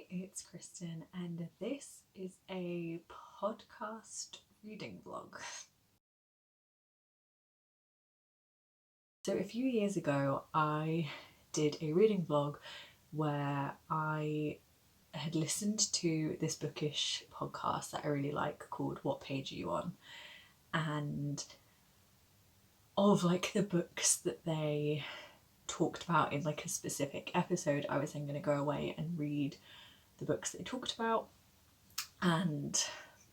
it's Kristen, and this is a podcast reading vlog. So a few years ago, I did a reading vlog where I had listened to this bookish podcast that I really like called What Page Are You On? And of like the books that they talked about in like a specific episode, I was then going to go away and read the books they talked about and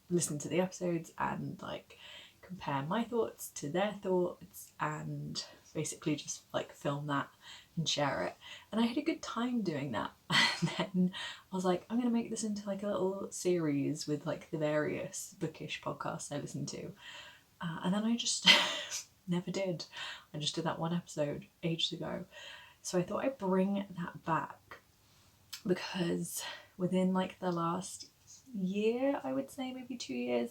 listen to the episodes and like compare my thoughts to their thoughts and basically just like film that and share it. And I had a good time doing that. And then I was like, I'm gonna make this into like a little series with like the various bookish podcasts I listen to. And then I just never did. I just did that one episode ages ago. So I thought I'd bring that back because within like the last year, I would say maybe 2 years,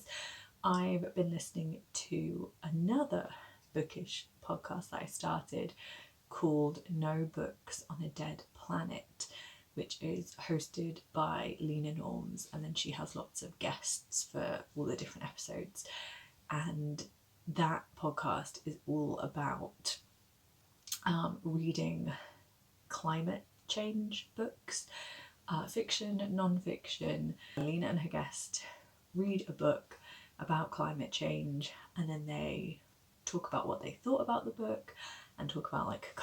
I've been listening to another bookish podcast that I started called No Books on a Dead Planet, which is hosted by Lena Norms, and then she has lots of guests for all the different episodes. And that podcast is all about reading climate change books, fiction, non-fiction. Lena and her guest read a book about climate change and then they talk about what they thought about the book and talk about like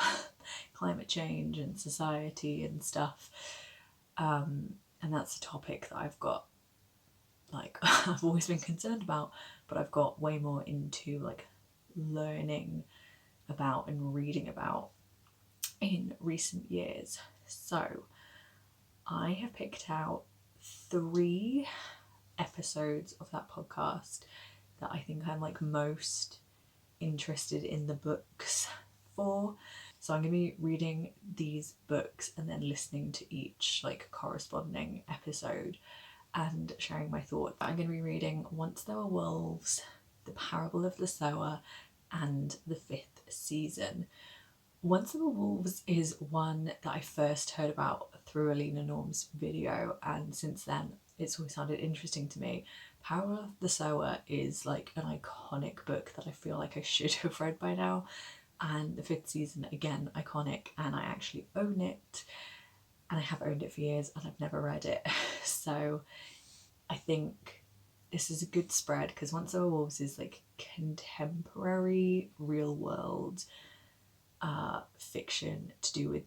climate change and society and stuff. And that's a topic that I've got like I've always been concerned about, but I've got way more into like learning about and reading about in recent years. So I have picked out 3 episodes of that podcast that I think I'm like most interested in the books for. So I'm going to be reading these books and then listening to each like corresponding episode and sharing my thoughts. I'm going to be reading Once There Were Wolves, The Parable of the Sower, and the 5th season. Once There Were Wolves is one that I first heard about through a Lena Norms video, and since then it's always sounded interesting to me. Parable of the Sower is like an iconic book that I feel like I should have read by now, and the 5th season, again, iconic, and I actually own it, and I have owned it for years and I've never read it. So I think this is a good spread because Once There Were Wolves is like contemporary real world fiction to do with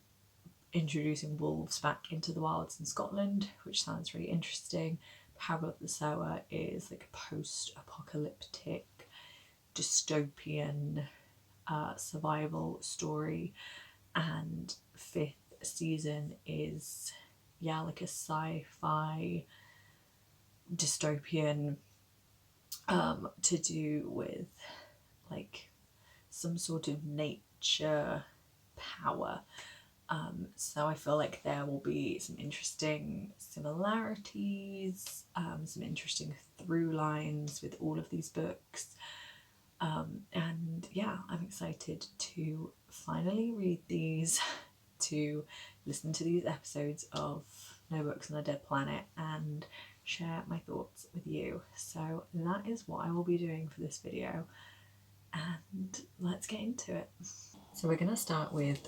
introducing wolves back into the wilds in Scotland, which sounds really interesting. Parable of the Sower is like a post-apocalyptic dystopian survival story, and 5th season is like a sci-fi dystopian to do with like some sort of nature power. So I feel like there will be some interesting similarities, some interesting through lines with all of these books. And yeah, I'm excited to finally read these, to listen to these episodes of No Books on a Dead Planet and share my thoughts with you. So that is what I will be doing for this video, and let's get into it. So we're going to start with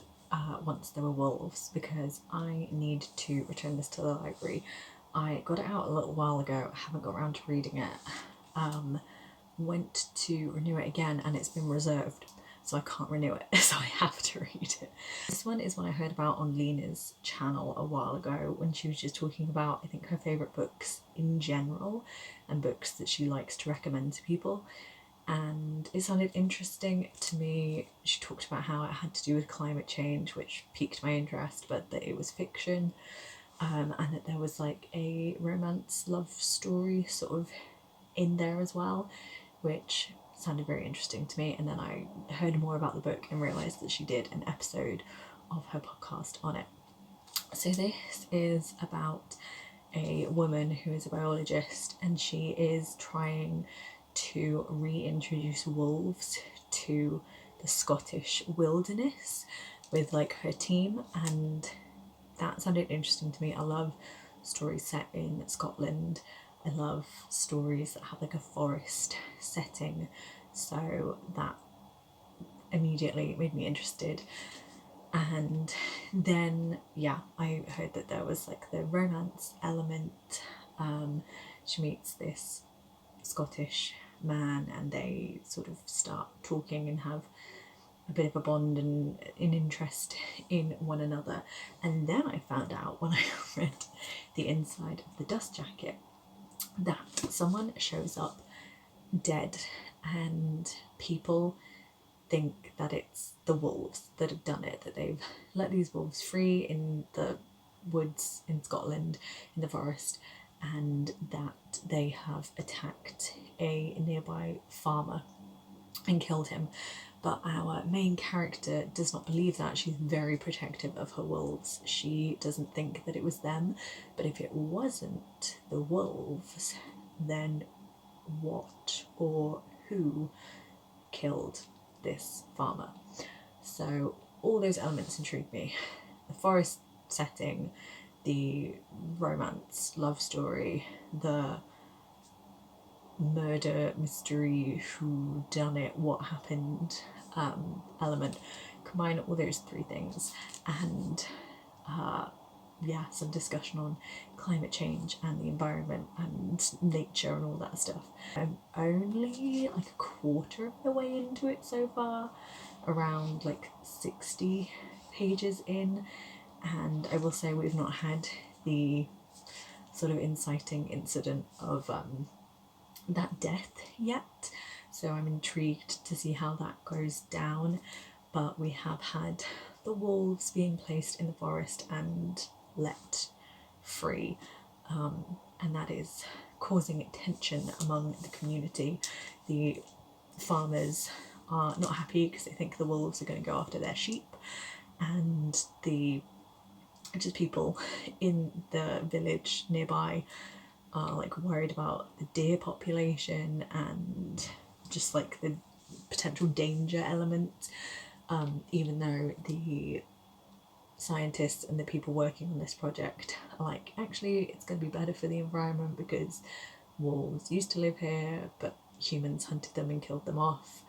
Once There Were Wolves because I need to return this to the library. I got it out a little while ago, I haven't got around to reading it. Went to renew it again and it's been reserved, so I can't renew it, so I have to read it. This one is one I heard about on Lena's channel a while ago when she was just talking about, I think, her favourite books in general and books that she likes to recommend to people. And it sounded interesting to me. She talked about how it had to do with climate change, which piqued my interest, but that it was fiction, and that there was like a romance love story sort of in there as well, which sounded very interesting to me. And then I heard more about the book and realised that she did an episode of her podcast on it. So this is about a woman who is a biologist, and she is trying to reintroduce wolves to the Scottish wilderness with like her team, and that sounded interesting to me. I love stories set in Scotland. I love stories that have like a forest setting, so that immediately made me interested. And then yeah, I heard that there was like the romance element. She meets this Scottish man and they sort of start talking and have a bit of a bond and an interest in one another. And then I found out when I read the inside of the dust jacket that someone shows up dead and people think that it's the wolves that have done it, that they've let these wolves free in the woods in Scotland, in the forest, and that they have attacked a nearby farmer and killed him. But our main character does not believe that. She's very protective of her wolves. She doesn't think that it was them, but if it wasn't the wolves, then what or who killed this farmer? So all those elements intrigue me. The forest setting, the romance, love story, the murder mystery, who done it, what happened element. Combine all those three things and yeah, some discussion on climate change and the environment and nature and all that stuff. I'm only like a quarter of the way into it so far, around like 60 pages in, and I will say we've not had the sort of inciting incident of that death yet, so I'm intrigued to see how that goes down. But we have had the wolves being placed in the forest and let free, and that is causing tension among the community. The farmers are not happy because they think the wolves are going to go after their sheep, and the just people in the village nearby are like worried about the deer population and just like the potential danger element, even though the scientists and the people working on this project are like, actually it's going to be better for the environment because wolves used to live here but humans hunted them and killed them off.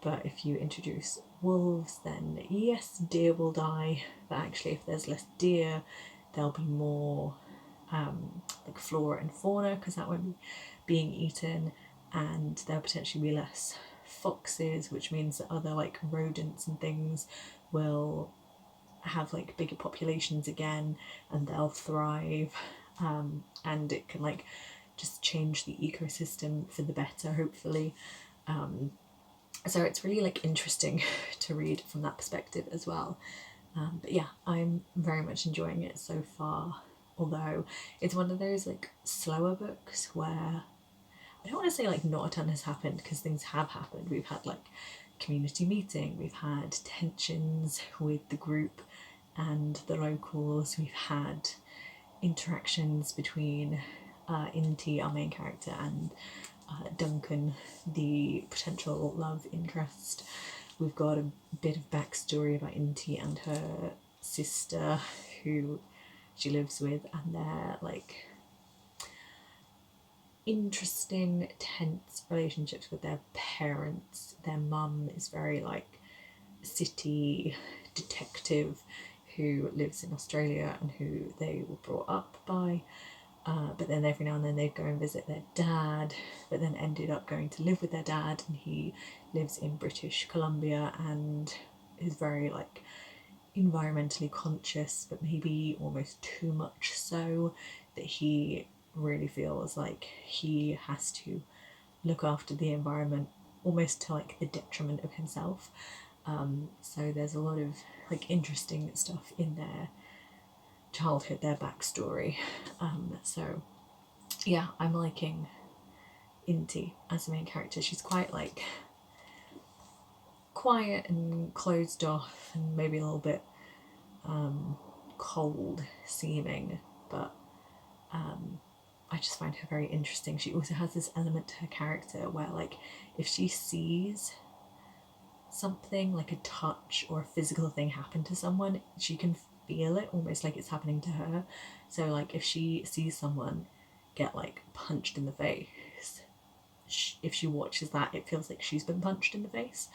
But if you introduce wolves, then yes, deer will die, but actually if there's less deer there'll be more like flora and fauna because that won't be being eaten, and there'll potentially be less foxes, which means that other like rodents and things will have like bigger populations again and they'll thrive, and it can like just change the ecosystem for the better, hopefully. So it's really like interesting to read from that perspective as well. But yeah, I'm very much enjoying it so far, although it's one of those like slower books where I don't want to say like not a ton has happened because things have happened. We've had like community meeting, we've had tensions with the group and the locals, we've had interactions between Inti, our main character, and Duncan, the potential love interest. We've got a bit of backstory about Inti and her sister who she lives with, and they're like interesting, tense relationships with their parents. Their mum is very like city detective who lives in Australia and who they were brought up by. But then every now and then they'd go and visit their dad, but then ended up going to live with their dad, and he lives in British Columbia and is very like environmentally conscious, but maybe almost too much so that he really feels like he has to look after the environment almost to like the detriment of himself. So there's a lot of like interesting stuff in their childhood, their backstory. So yeah, I'm liking Inti as the main character. She's quite like quiet and closed off and maybe a little bit cold seeming, but I just find her very interesting. She also has this element to her character where like if she sees something like a touch or a physical thing happen to someone, she can feel it almost like it's happening to her. So like if she sees someone get like punched in the face, if she watches that, it feels like she's been punched in the face.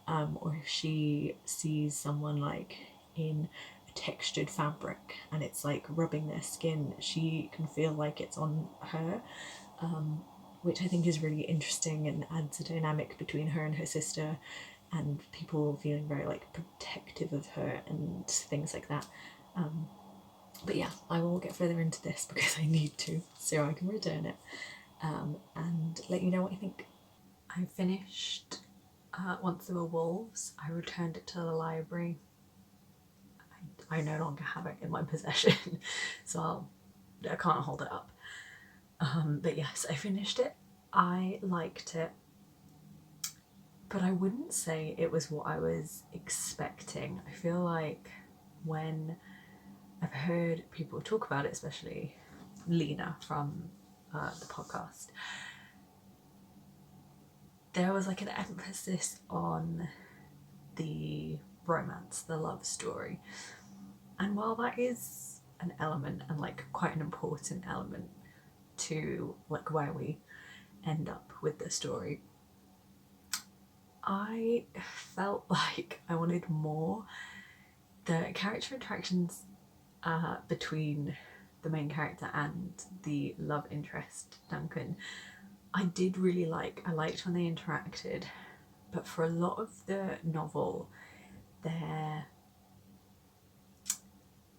Or if she sees someone like in a textured fabric and it's like rubbing their skin, she can feel like it's on her, which I think is really interesting and adds a dynamic between her and her sister, and people feeling very like protective of her and things like that. But yeah, I will get further into this because I need to, so I can return it and let you know what I think. I finished Once There Were Wolves. I returned it to the library. I no longer have it in my possession, so I can't hold it up. But yes, I finished it. I liked it, but I wouldn't say it was what I was expecting. I feel like when I've heard people talk about it, especially Lena from the podcast, there was like an emphasis on the romance, the love story. And while that is an element and like quite an important element to like where we end up with the story, I felt like I wanted more. The character interactions between the main character and the love interest, Duncan, I did really like. I liked when they interacted, but for a lot of the novel, they're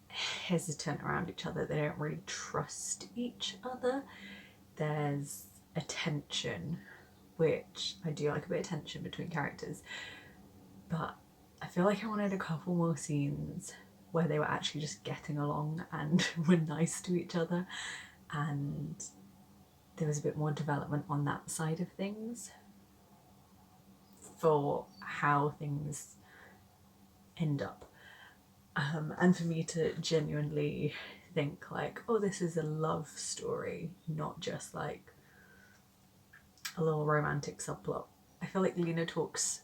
hesitant around each other. They don't really trust each other. There's a tension, which I do like a bit of tension between characters, but I feel like I wanted a couple more scenes where they were actually just getting along and were nice to each other, and there was a bit more development on that side of things for how things end up. And for me to genuinely think like, oh, this is a love story, not just like a little romantic subplot. I feel like Lena talks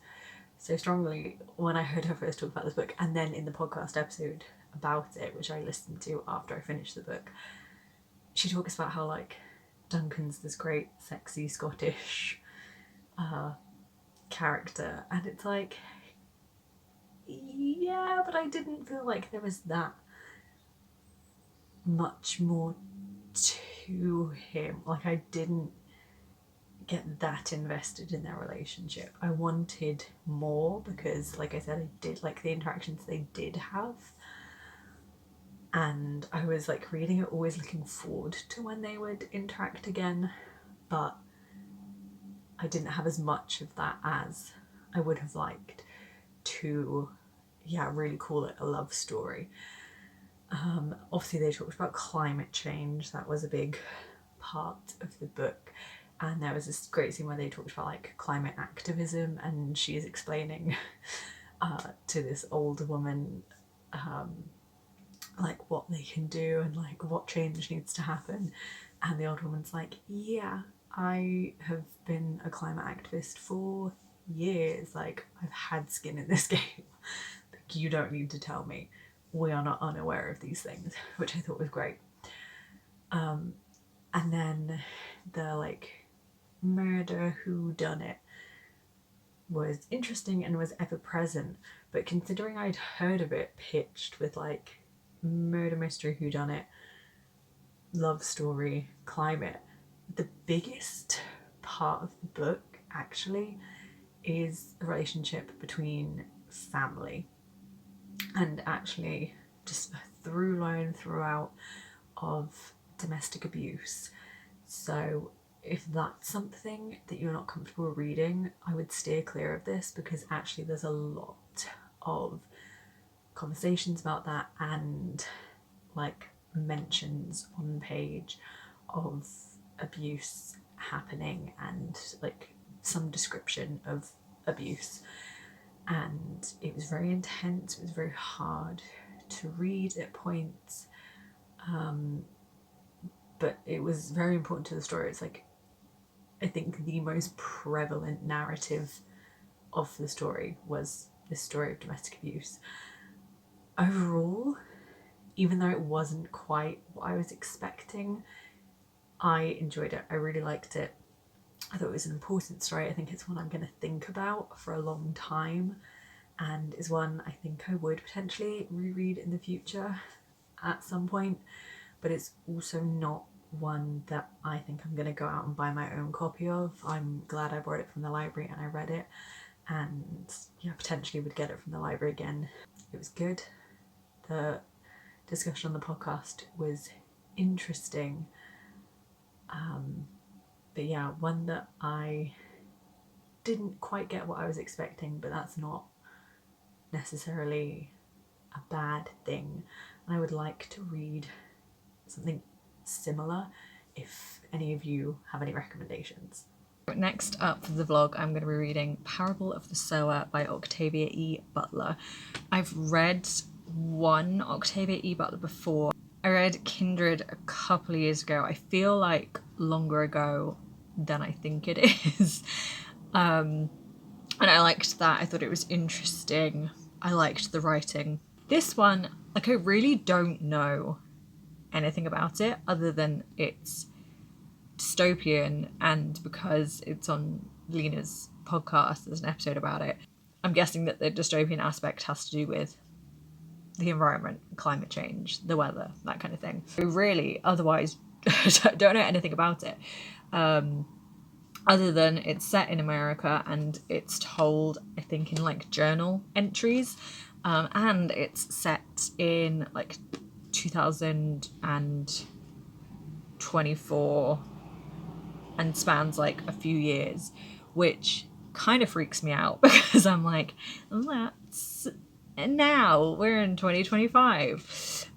so strongly when I heard her first talk about this book, and then in the podcast episode about it, which I listened to after I finished the book, she talks about how like Duncan's this great sexy Scottish character, and it's like, yeah, but I didn't feel like there was that much more to him. Like I didn't get that invested in their relationship. I wanted more because, like I said, I did like the interactions they did have, and I was like reading it always looking forward to when they would interact again, but I didn't have as much of that as I would have liked to, yeah, really call it a love story. Obviously they talked about climate change. That was a big part of the book, and there was this great scene where they talked about like climate activism, and she is explaining to this older woman like what they can do and like what change needs to happen, and the old woman's like, yeah, I have been a climate activist for years, like I've had skin in this game. Like, you don't need to tell me, we are not unaware of these things, which I thought was great. And then the like murder who done it was interesting and was ever present, but considering I'd heard of it pitched with like murder mystery who done it, love story, climate, the biggest part of the book actually is a relationship between family, and actually just a through line throughout of domestic abuse. So if that's something that you're not comfortable reading, I would steer clear of this, because actually there's a lot of conversations about that and like mentions on page of abuse happening and like some description of abuse, and it was very intense. It was very hard to read at points, but it was very important to the story. It's like, I think the most prevalent narrative of the story was this story of domestic abuse. Overall, even though it wasn't quite what I was expecting, I enjoyed it. I really liked it. I thought it was an important story. I think it's one I'm going to think about for a long time, and is one I think I would potentially reread in the future at some point, but it's also not one that I think I'm going to go out and buy my own copy of. I'm glad I bought it from the library and I read it, and yeah, potentially would get it from the library again. It was good. The discussion on the podcast was interesting, but yeah, one that I didn't quite get what I was expecting, but that's not necessarily a bad thing. And I would like to read something similar if any of you have any recommendations. Next up for the vlog, I'm going to be reading Parable of the Sower by Octavia E. Butler. I've read one Octavia E. Butler before. I read Kindred a couple of years ago. I feel like longer ago than I think it is. And I liked that. I thought it was interesting. I liked the writing. This one, like, I really don't know anything about it other than it's dystopian, and because it's on Lena's podcast, there's an episode about it. I'm guessing that the dystopian aspect has to do with the environment, climate change, the weather, that kind of thing. I really, otherwise, don't know anything about it. Other than it's set in America and it's told, I think, in like journal entries, and it's set in like 2024 and spans like a few years, which kind of freaks me out because I'm like, that's now, we're in 2025.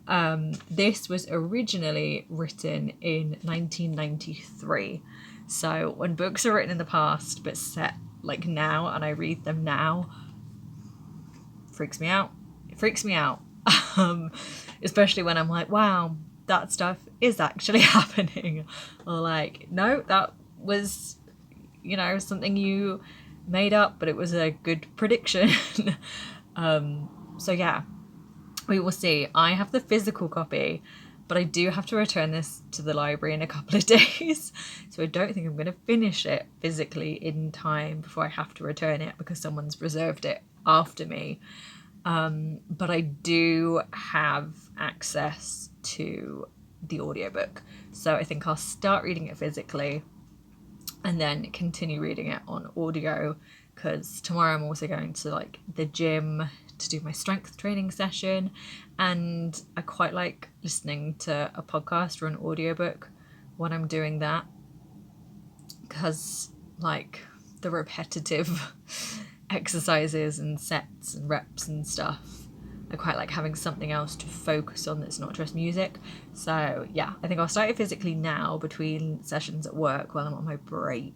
This was originally written in 1993. So when books are written in the past but set like now and I read them now, freaks me out. It freaks me out. Especially when I'm like, wow, that stuff is actually happening. Or like, no, that was, you know, something you made up, but it was a good prediction. So yeah, we will see. I have the physical copy, but I do have to return this to the library in a couple of days. So I don't think I'm going to finish it physically in time before I have to return it because someone's reserved it after me. But I do have access to the audiobook. So I think I'll start reading it physically and then continue reading it on audio, because tomorrow I'm also going to like the gym to do my strength training session, and I quite like listening to a podcast or an audiobook when I'm doing that, because like the repetitive exercises and sets and reps and stuff, I quite like having something else to focus on that's not just music. So yeah, I think I'll start it physically now between sessions at work while I'm on my break,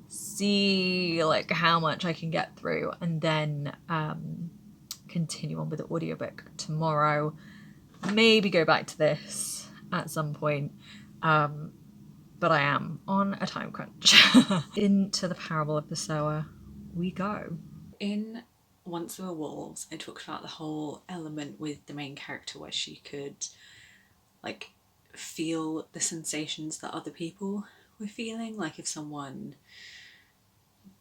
see like how much I can get through, and then continue on with the audiobook tomorrow. Maybe go back to this at some point, but I am on a time crunch. Into the Parable of the Sower we go. In Once There Were Wolves, I talked about the whole element with the main character where she could like feel the sensations that other people were feeling. Like if someone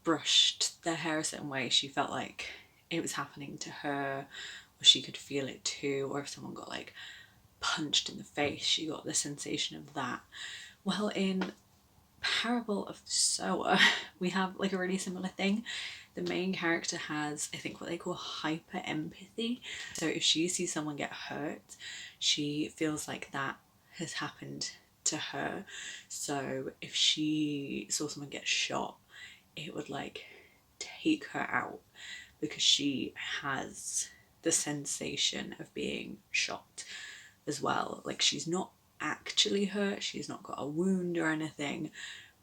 brushed their hair a certain way, she felt like it was happening to her, or she could feel it too. Or if someone got like punched in the face, she got the sensation of that. Well, in Parable of the Sower, we have like a really similar thing. The main character has, I think, what they call hyper empathy. So if she sees someone get hurt, she feels like that has happened to her. So if she saw someone get shot, it would like take her out because she has the sensation of being shot as well. Like she's not actually hurt, she's not got a wound or anything,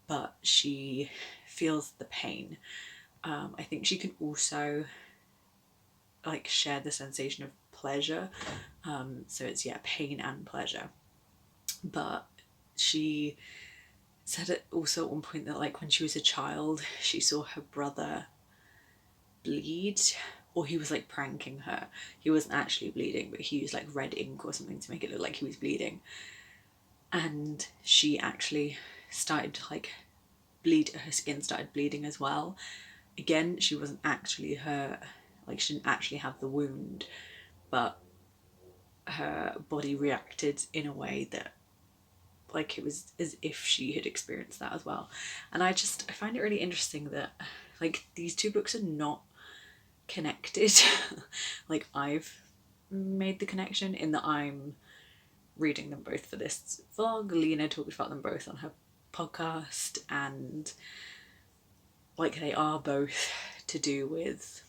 but she feels the pain. I think she can also like share the sensation of pleasure. So it's pain and pleasure. But she said it also at one point that like when she was a child, she saw her brother bleed or he was like pranking her. He wasn't actually bleeding, but he used like red ink or something to make it look like he was bleeding. And she actually started to like bleed, her skin started bleeding as well. Again, she wasn't actually her, like she didn't actually have the wound, but her body reacted in a way that like it was as if she had experienced that as well. And I find it really interesting that like these two books are not connected. Like I've made the connection in that I'm reading them both for this vlog. Lena talked about them both on her podcast, and like they are both to do with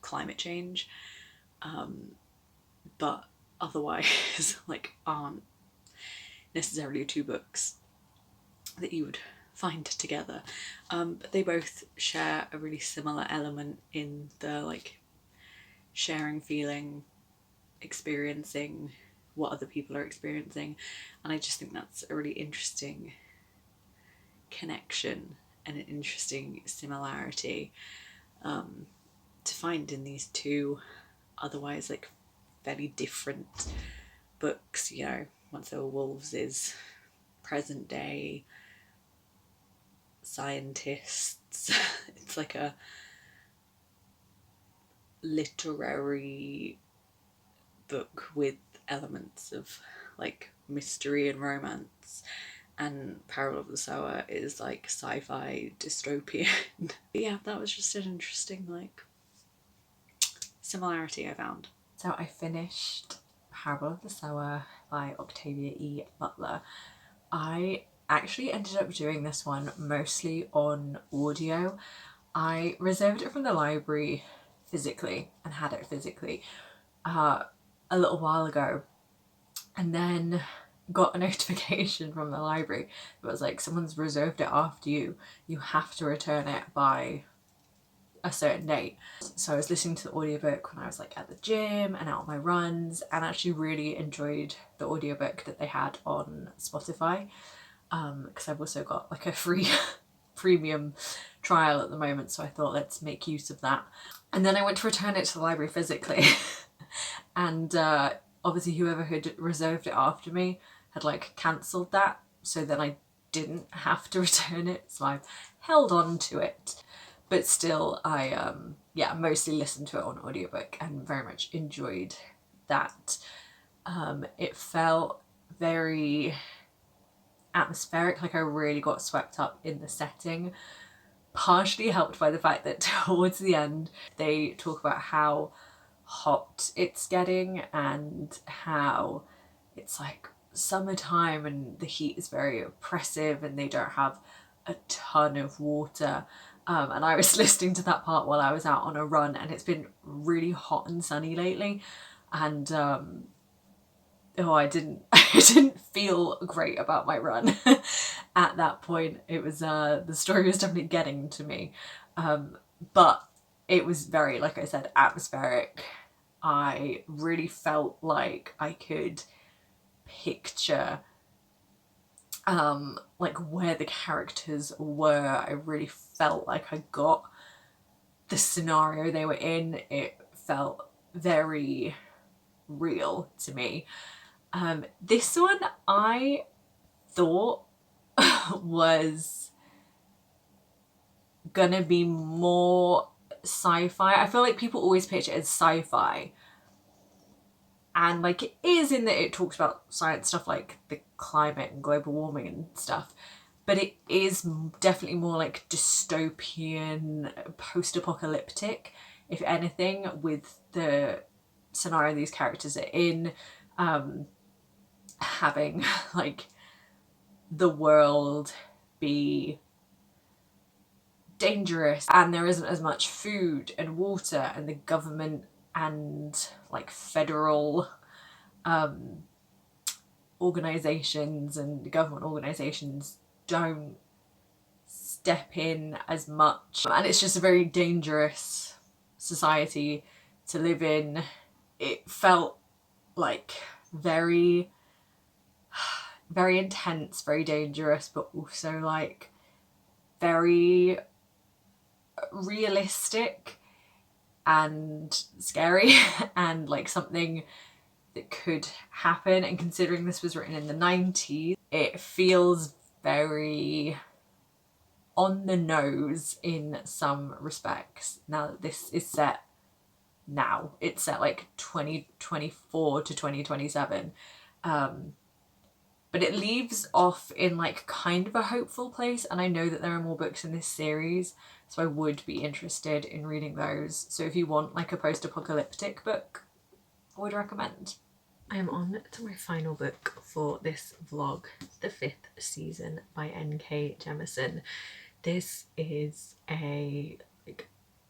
climate change, but otherwise like aren't necessarily two books that you would find together. But they both share a really similar element in the like sharing, feeling, experiencing what other people are experiencing, and I just think that's a really interesting connection and an interesting similarity to find in these two otherwise like fairly different books. You know, Once There Were Wolves is present day scientists. It's like a literary book with elements of like mystery and romance, and Parallel of the Sower is like sci-fi dystopian. But yeah, that was just an interesting like similarity I found. So I finished Parable of the Sower by Octavia E. Butler. I actually ended up doing this one mostly on audio. I reserved it from the library physically and had it physically a little while ago, and then got a notification from the library that was like, someone's reserved it after you, you have to return it by a certain date. So I was listening to the audiobook when I was like at the gym and out on my runs, and actually really enjoyed the audiobook that they had on Spotify, because I've also got like a free premium trial at the moment, so I thought let's make use of that. And then I went to return it to the library physically and obviously whoever had reserved it after me had like cancelled that, so then I didn't have to return it, so I held on to it. But still, I mostly listened to it on audiobook and very much enjoyed that. It felt very atmospheric, like I really got swept up in the setting, partially helped by the fact that towards the end they talk about how hot it's getting and how it's like summertime and the heat is very oppressive and they don't have a ton of water. And I was listening to that part while I was out on a run, and it's been really hot and sunny lately, and I didn't feel great about my run at that point. It was the story was definitely getting to me, but it was very, like I said, atmospheric. I really felt like I could picture like where the characters were. I really felt like I got the scenario they were in. It felt very real to me. This one I thought was gonna be more sci-fi. I feel like people always picture it as sci-fi, and like it is, in that it talks about science stuff like the climate and global warming and stuff, but it is definitely more like dystopian, post-apocalyptic, if anything, with the scenario these characters are in, having like the world be dangerous and there isn't as much food and water, and the government and like federal organizations and government organizations don't step in as much, and it's just a very dangerous society to live in. It felt like very intense, very dangerous, but also like very realistic and scary and like something that could happen. And considering this was written in the 90s, it feels very on the nose in some respects. Now that this is set now, it's set like 2024 to 2027. But it leaves off in like kind of a hopeful place, and I know that there are more books in this series, so I would be interested in reading those. So if you want like a post-apocalyptic book, I would recommend. I am on to my final book for this vlog, The Fifth Season by N.K. Jemisin. This is a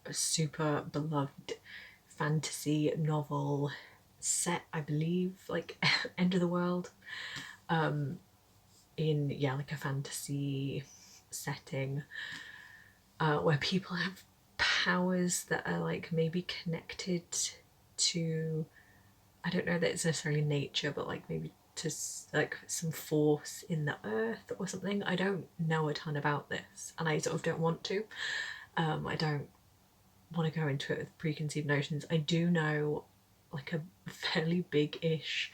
super beloved fantasy novel set, I believe, like end of the world, in like a fantasy setting, where people have powers that are like maybe connected to, I don't know that it's necessarily nature, but like maybe to like some force in the earth or something. I don't know a ton about this, and I sort of don't want to. I don't want to go into it with preconceived notions. I do know like a fairly big-ish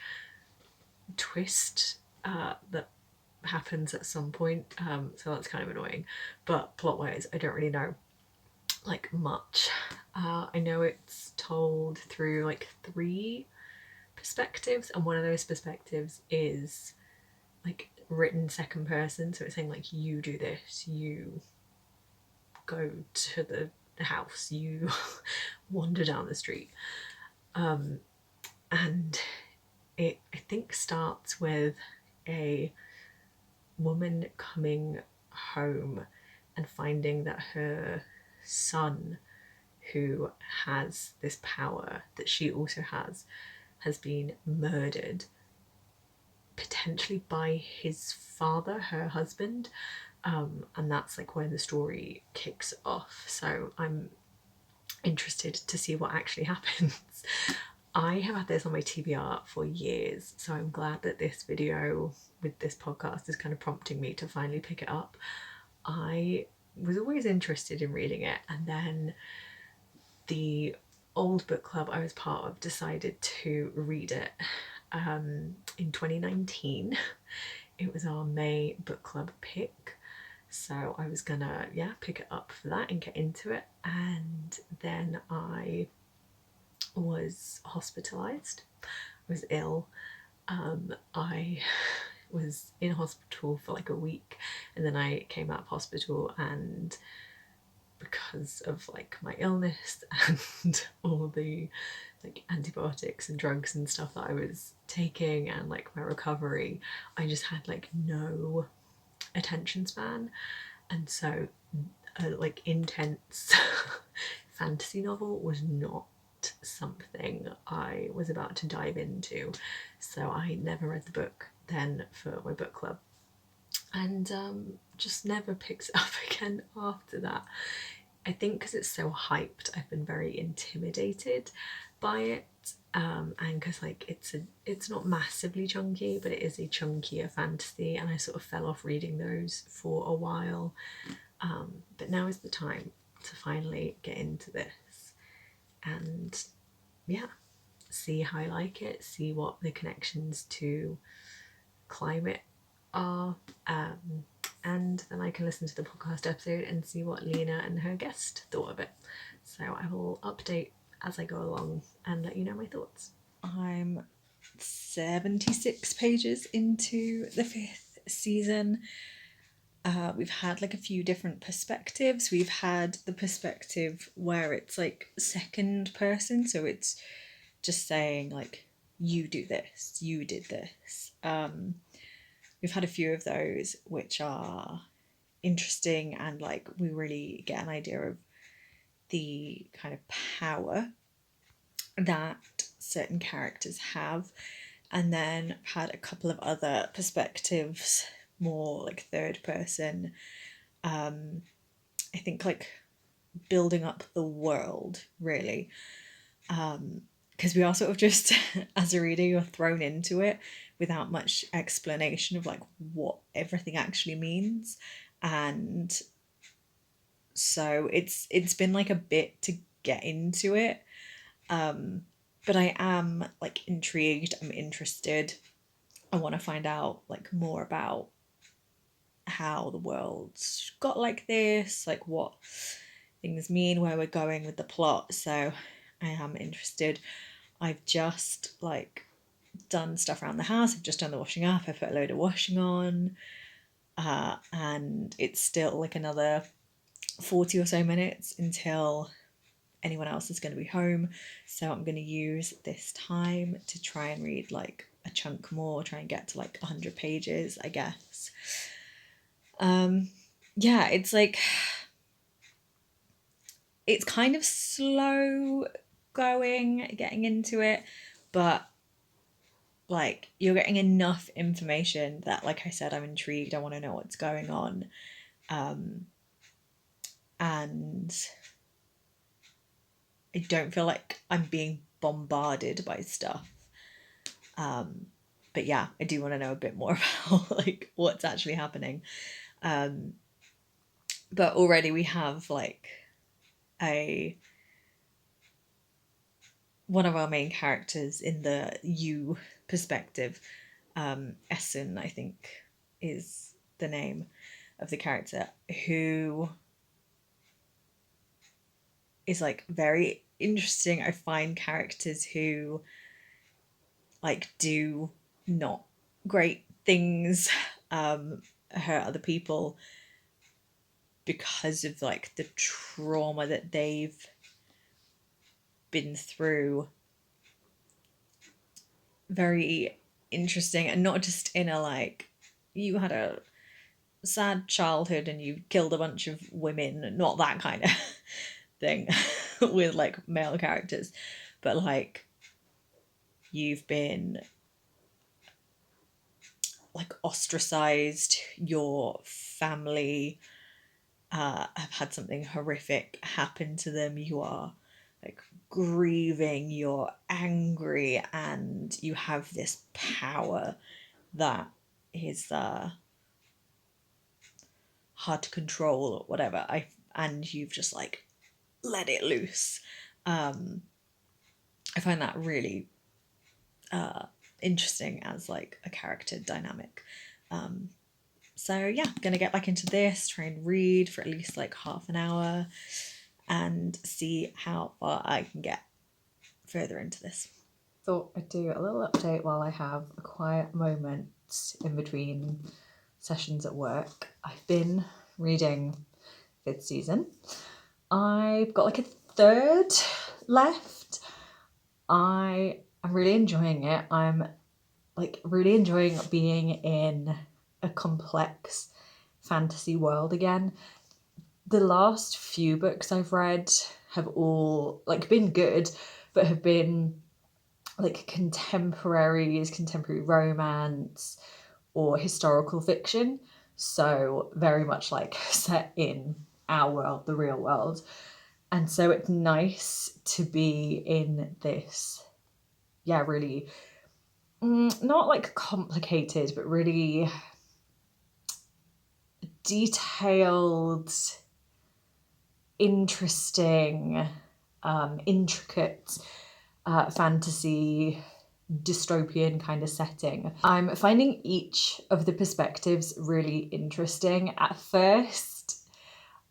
twist that happens at some point, so that's kind of annoying. But plot-wise, I don't really know like much. I know it's told through like 3 perspectives, and one of those perspectives is like written second person, so it's saying like, you do this, you go to the house, you wander down the street, and it I think starts with a woman coming home and finding that her son, who has this power that she also has been murdered, potentially by his father, her husband, and that's like where the story kicks off. So I'm interested to see what actually happens. I have had this on my TBR for years, so I'm glad that this video with this podcast is kind of prompting me to finally pick it up. I was always interested in reading it, and then the old book club I was part of decided to read it in 2019. It was our May book club pick, so I was gonna pick it up for that and get into it. And then I was hospitalized. I was ill. I was in hospital for like a week, and then I came out of hospital, and because of like my illness and all the like antibiotics and drugs and stuff that I was taking, and like my recovery, I just had like no attention span. And so a like intense fantasy novel was not something I was about to dive into, so I never read the book then for my book club, and just never picked it up again after that. I think because it's so hyped, I've been very intimidated by it, and because like it's not massively chunky, but it is a chunkier fantasy, and I sort of fell off reading those for a while, but now is the time to finally get into this and see how I like it, see what the connections to climate are, and then I can listen to the podcast episode and see what Lena and her guest thought of it. So I will update as I go along and let you know my thoughts. I'm 76 pages into the 5th season. We've had like a few different perspectives. We've had the perspective where it's like second person, so it's just saying like, you do this, you did this. We've had a few of those which are interesting, and like we really get an idea of the kind of power that certain characters have. And then I've had a couple of other perspectives, more like third person. I think like building up the world, really, because we are sort of just as a reader, you're thrown into it without much explanation of like what everything actually means. And so it's been like a bit to get into it. But I am like intrigued, I'm interested. I want to find out like more about how the world's got like this, like what things mean, where we're going with the plot. So I am interested. I've just like done stuff around the house. I've just done the washing up. I put a load of washing on, and it's still like another 40 or so minutes until anyone else is going to be home. So I'm going to use this time to try and read like a chunk more, try and get to like 100 pages, I guess. Yeah, it's like, it's kind of slow going, getting into it, but like you're getting enough information that, like I said, I'm intrigued. I want to know what's going on. And I don't feel like I'm being bombarded by stuff. But yeah, I do want to know a bit more about like what's actually happening. But already we have like a one of our main characters in the you perspective. Essen, I think, is the name of the character, who is like very interesting. I find characters who like do not great things, hurt other people because of like the trauma that they've been through. Very interesting, and not just in a like you had a sad childhood and you killed a bunch of women, not that kind of thing with like male characters, but like you've been like ostracized, your family have had something horrific happen to them, you are like grieving, you're angry, and you have this power that is hard to control or whatever. And you've just like let it loose. I find that really interesting as like a character dynamic. So yeah, I'm gonna get back into this, try and read for at least like half an hour, and see how far I can get further into this. Thought I'd do a little update while I have a quiet moment in between sessions at work. I've been reading 5th season. I've got like a third left. I'm really enjoying it. I'm like really enjoying being in a complex fantasy world again. The last few books I've read have all like been good, but have been like contemporary romance or historical fiction. So very much like set in our world, the real world. And so it's nice to be in this, yeah, really not like complicated, but really detailed, interesting, intricate fantasy dystopian kind of setting. I'm finding each of the perspectives really interesting. At first,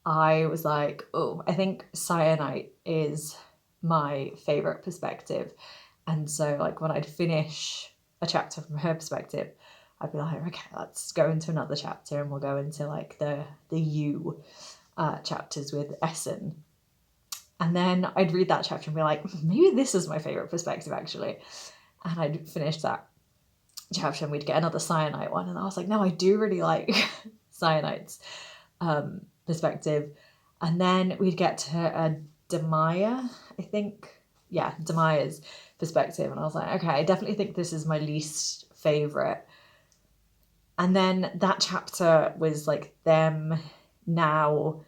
I was like, oh, I think Cyanite is my favourite perspective. And so like when I'd finish a chapter from her perspective, I'd be like, okay, let's go into another chapter and we'll go into like the you chapters with Essen. And then I'd read that chapter and be like, maybe this is my favourite perspective actually. And I'd finish that chapter and we'd get another Cyanite one. And I was like, no, I do really like Cyanite's perspective. And then we'd get to a Demaya, I think. Yeah, Demaya's perspective. And I was like, okay, I definitely think this is my least favourite. And then that chapter was like them now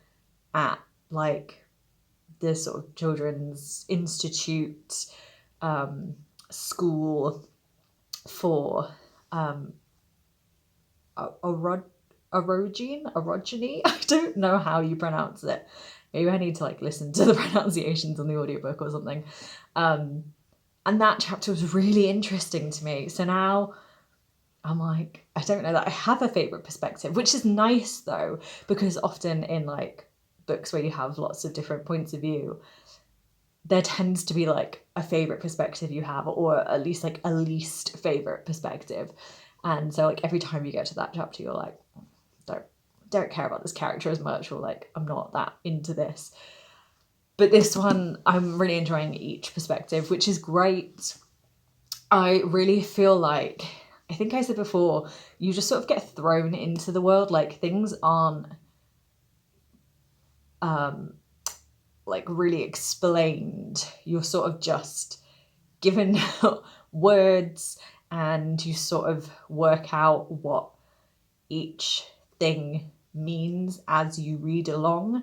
at like this sort of children's institute school for orogeny. I don't know how you pronounce it. Maybe I need to like listen to the pronunciations on the audiobook or something. And that chapter was really interesting to me. So now I'm like, I don't know that I have a favourite perspective, which is nice though, because often in like books where you have lots of different points of view, there tends to be like a favourite perspective you have, or at least like a least favourite perspective. And so like every time you get to that chapter, you're like, don't care about this character as much, or like I'm not that into this. But this one, I'm really enjoying each perspective, which is great. I really feel like, I think I said before, you just sort of get thrown into the world. Like things aren't like really explained. You're sort of just given words, and you sort of work out what each thing means as you read along,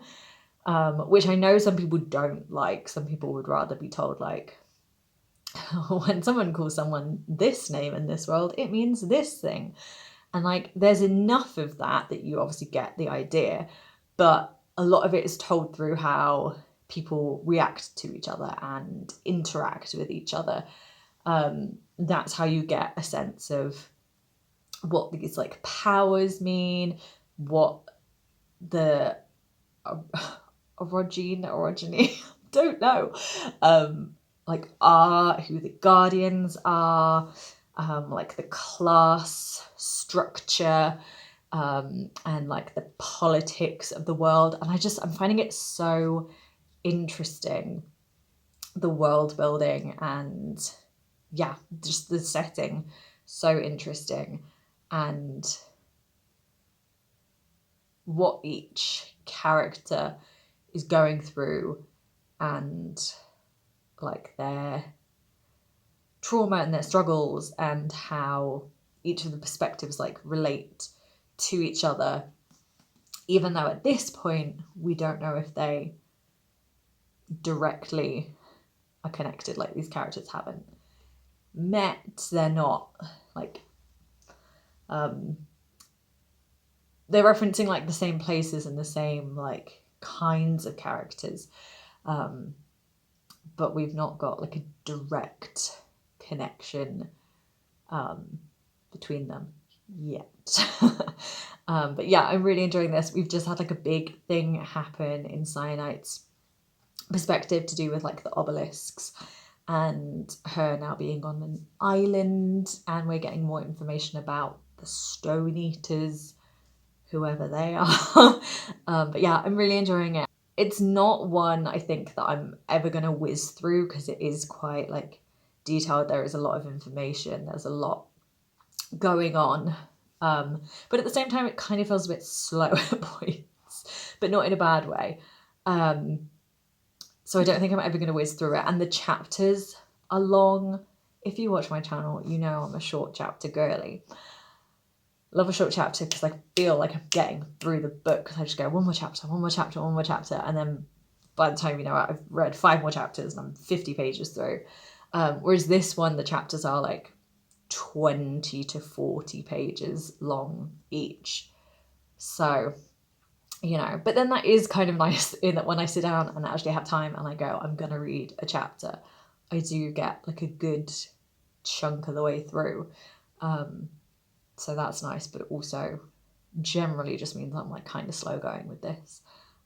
which I know some people don't like. Some people would rather be told like, when someone calls someone this name in this world, it means this thing. And like there's enough of that you obviously get the idea, but a lot of it is told through how people react to each other and interact with each other. That's how you get a sense of what these like powers mean, what the orogeny don't know, like are, who the guardians are, like the class structure, and like the politics of the world. And I'm finding it so interesting, the world building, and yeah, just the setting, so interesting. And what each character is going through, and like their trauma and their struggles, and how each of the perspectives like relate to each other, even though at this point we don't know if they directly are connected. Like these characters haven't met, they're not like they're referencing like the same places and the same like kinds of characters, but we've not got like a direct connection between them yet. But yeah, I'm really enjoying this. We've just had like a big thing happen in Cyanite's perspective to do with like the obelisks and her now being on an island, and we're getting more information about the Stone Eaters, whoever they are. But yeah, I'm really enjoying it. It's not one I think that I'm ever going to whiz through, because it is quite like detailed. There is a lot of information, there's a lot going on, but at the same time it kind of feels a bit slow at points, but not in a bad way. So I don't think I'm ever going to whiz through it. And the chapters are long. If you watch my channel, you know I'm a short chapter girly. Love a short chapter because I feel like I'm getting through the book, because I just go one more chapter, one more chapter, one more chapter, and then by the time I've read 5 more chapters and I'm 50 pages through. Whereas this one, the chapters are like 20 to 40 pages long each. So, but then that is kind of nice in that when I sit down and I actually have time and I go, I'm going to read a chapter, I do get like a good chunk of the way through. So that's nice, but it also generally just means I'm like kind of slow going with this.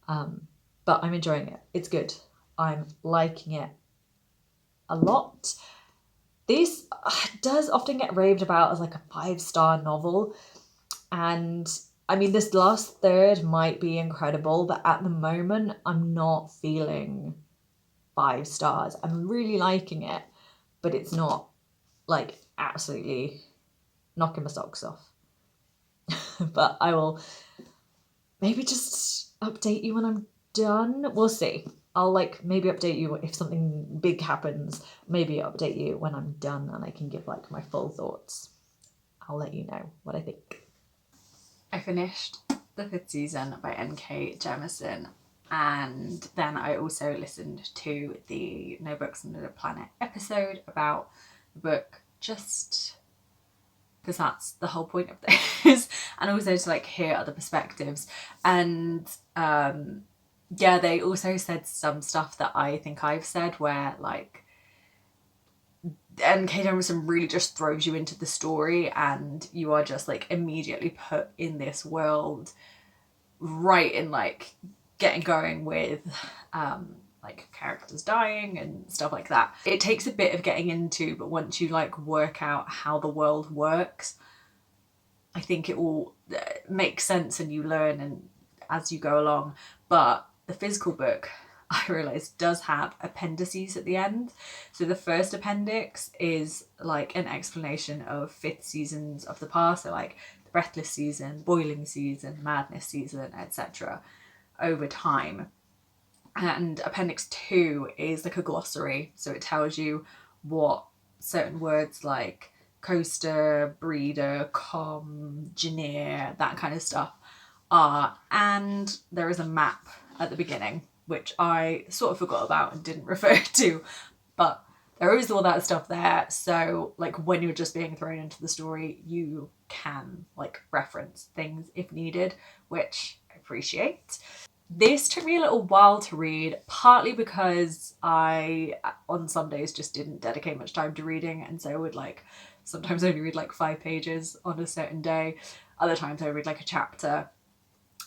But I'm enjoying it. It's good. I'm liking it a lot. This does often get raved about as like a 5-star novel. And I mean, this last third might be incredible, but at the moment I'm not feeling 5 stars. I'm really liking it, but it's not like absolutely knocking my socks off. But I will maybe just update you when I'm done. We'll see. I'll like maybe update you if something big happens. Maybe update you when I'm done and I can give like my full thoughts. I'll let you know what I think. I finished the 5th season by N.K. Jemisin, and then I also listened to the No Books Under the Planet episode about the book, just because that's the whole point of this, and also to like hear other perspectives. And yeah, they also said some stuff that I think I've said, where like, and K Jemisin really just throws you into the story, and you are just like immediately put in this world, right in like getting going with like characters dying and stuff like that. It takes a bit of getting into, but once you like work out how the world works, I think it will make sense, and you learn and as you go along. But the physical book, I realised, does have appendices at the end. So the first appendix is like an explanation of fifth seasons of the past, so like the Breathless season, Boiling season, Madness season, etc. over time. And appendix 2 is like a glossary, so it tells you what certain words like coaster, breeder, engineer, that kind of stuff are. And there is a map at the beginning, which I sort of forgot about and didn't refer to, but there is all that stuff there. So like when you're just being thrown into the story, you can like reference things if needed, which I appreciate. This took me a little while to read, partly because I, on some days, just didn't dedicate much time to reading, and so I would like sometimes only read like 5 pages on a certain day. Other times I read like a chapter.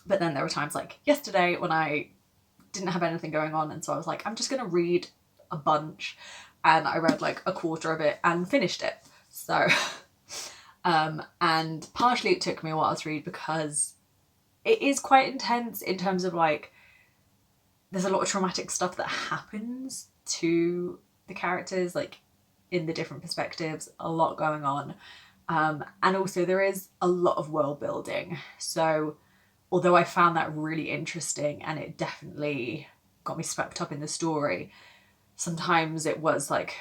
But then there were times like yesterday when I didn't have anything going on, and so I was like, I'm just gonna read a bunch, and I read like a quarter of it and finished it. So, and partially it took me a while to read because it is quite intense in terms of like, there's a lot of traumatic stuff that happens to the characters, like in the different perspectives, a lot going on. And also there is a lot of world building. So although I found that really interesting and it definitely got me swept up in the story, sometimes it was like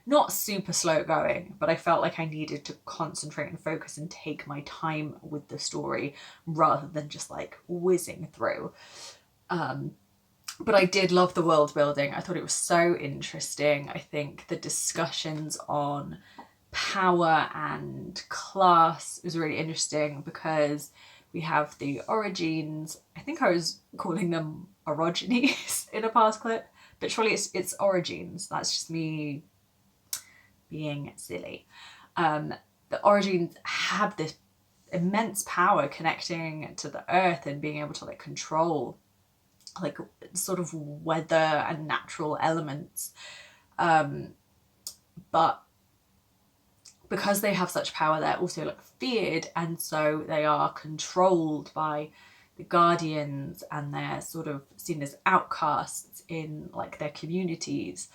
not super slow going, but I felt like I needed to concentrate and focus and take my time with the story rather than just like whizzing through. But I did love the world building. I thought it was so interesting. I think the discussions on power and class was really interesting because we have the origins. I think I was calling them orogenies in a past clip, but surely it's origins. That's just me being silly. The origins have this immense power connecting to the earth and being able to like control like sort of weather and natural elements. But because they have such power, they're also like feared, and so they are controlled by the guardians, and they're sort of seen as outcasts in like their communities.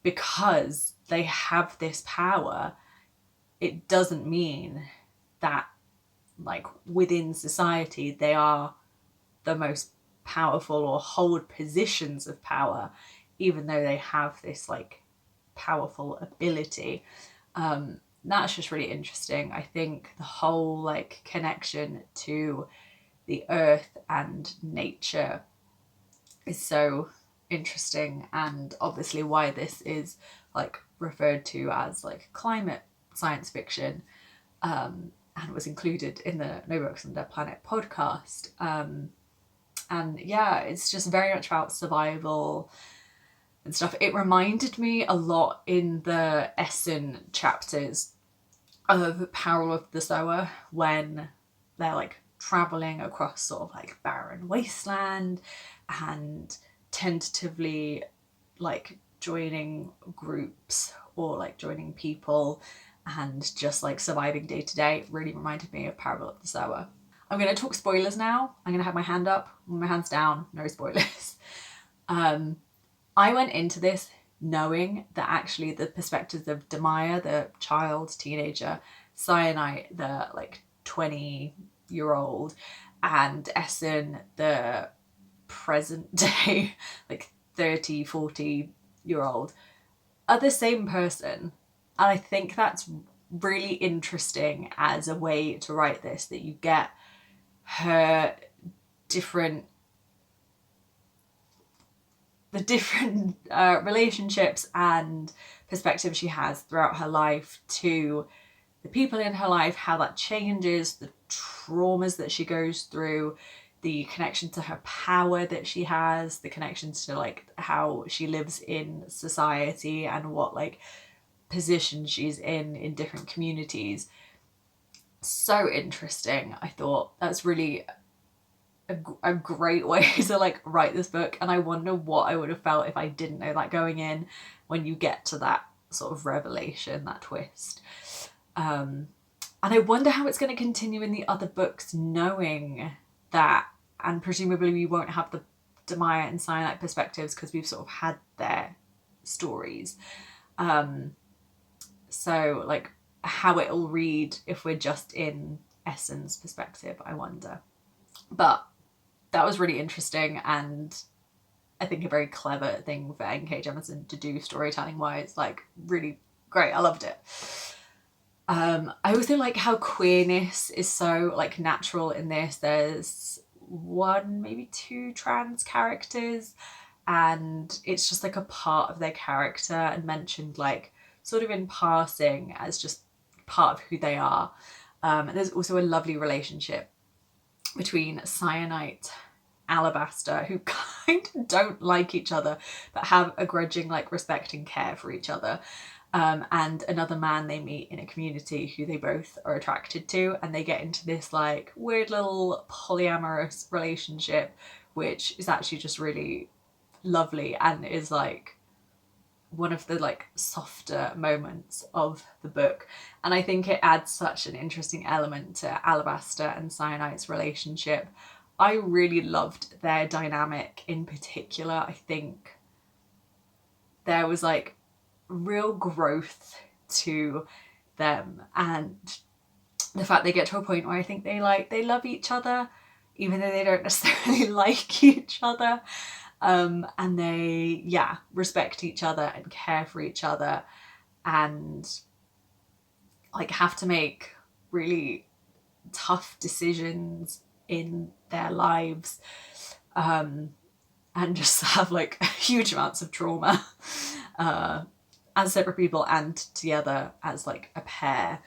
Because they have this power, it doesn't mean that like within society they are the most powerful or hold positions of power, even though they have this like powerful ability. That's just really interesting. I think the whole like connection to the earth and nature is so interesting, and obviously why this is like referred to as like climate science fiction, and was included in the No Books on Dead Planet podcast. And yeah, it's just very much about survival and stuff. It reminded me a lot in the Essen chapters of Peril of the Sower, when they're like traveling across sort of like barren wasteland and tentatively like joining groups or like joining people and just like surviving day to day. It really reminded me of Peril of the Sower. I'm going to talk spoilers now. I'm going to have my hand up, my hands down, no spoilers. I went into this knowing that actually the perspectives of Demaya, the child, teenager, Cyanite, the like 20-year-old, and Essen, the present day, like 30, 40-year-old, are the same person. And I think that's really interesting as a way to write this, that you get her different relationships and perspectives she has throughout her life to the people in her life, how that changes, the traumas that she goes through, the connection to her power that she has, the connections to like how she lives in society and what like position she's in different communities. So interesting. I thought that's really a great way to like write this book, and I wonder what I would have felt if I didn't know that going in, when you get to that sort of revelation, that twist. And I wonder how it's going to continue in the other books, knowing that, and presumably we won't have the Demaya and Cyanide perspectives because we've sort of had their stories. So like how it'll read if we're just in Essen's perspective, I wonder. But that was really interesting, and I think a very clever thing for N.K. Jemisin to do storytelling wise. Like, really great. I loved it. I also like how queerness is so like natural in this. There's one, maybe two trans characters, and it's just like a part of their character and mentioned like sort of in passing as just part of who they are. And there's also a lovely relationship between Cyanide, Alabaster, who kind of don't like each other but have a grudging like respect and care for each other, and another man they meet in a community who they both are attracted to, and they get into this like weird little polyamorous relationship, which is actually just really lovely and is like one of the like softer moments of the book. And I think it adds such an interesting element to Alabaster and Cyanide's relationship. I really loved their dynamic in particular. I think there was like real growth to them, and the fact they get to a point where I think they love each other even though they don't necessarily like each other. And they, yeah, respect each other and care for each other, and like have to make really tough decisions in their lives, and just have like huge amounts of trauma as separate people and together as like a pair.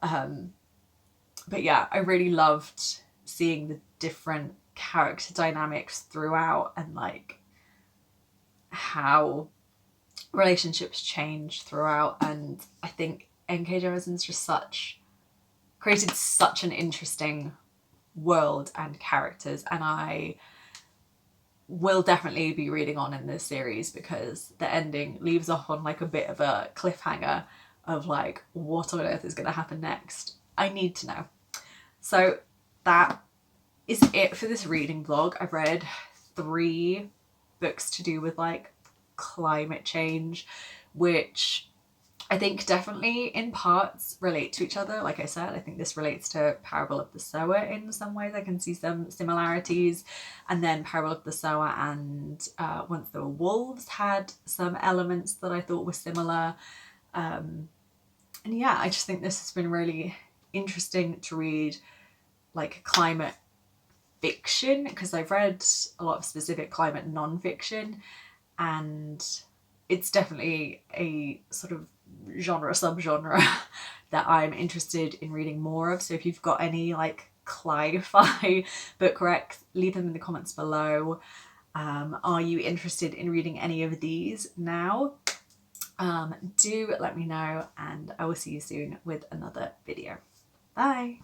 But yeah, I really loved seeing the different character dynamics throughout, and like how relationships change throughout. And I think N.K. Jemisin's just created such an interesting world and characters, and I will definitely be reading on in this series because the ending leaves off on like a bit of a cliffhanger of like what on earth is going to happen next. I need to know. So that is it for this reading vlog. I've read 3 books to do with like climate change, which I think definitely in parts relate to each other. Like I said, I think this relates to Parable of the Sower in some ways. I can see some similarities. And then Parable of the Sower and Once There Were Wolves had some elements that I thought were similar. And yeah, I just think this has been really interesting to read like climate fiction, because I've read a lot of specific climate non-fiction, and it's definitely a sort of subgenre that I'm interested in reading more of. So if you've got any like cli-fi book recs, leave them in the comments below. Are you interested in reading any of these now? Do let me know, and I will see you soon with another video. Bye.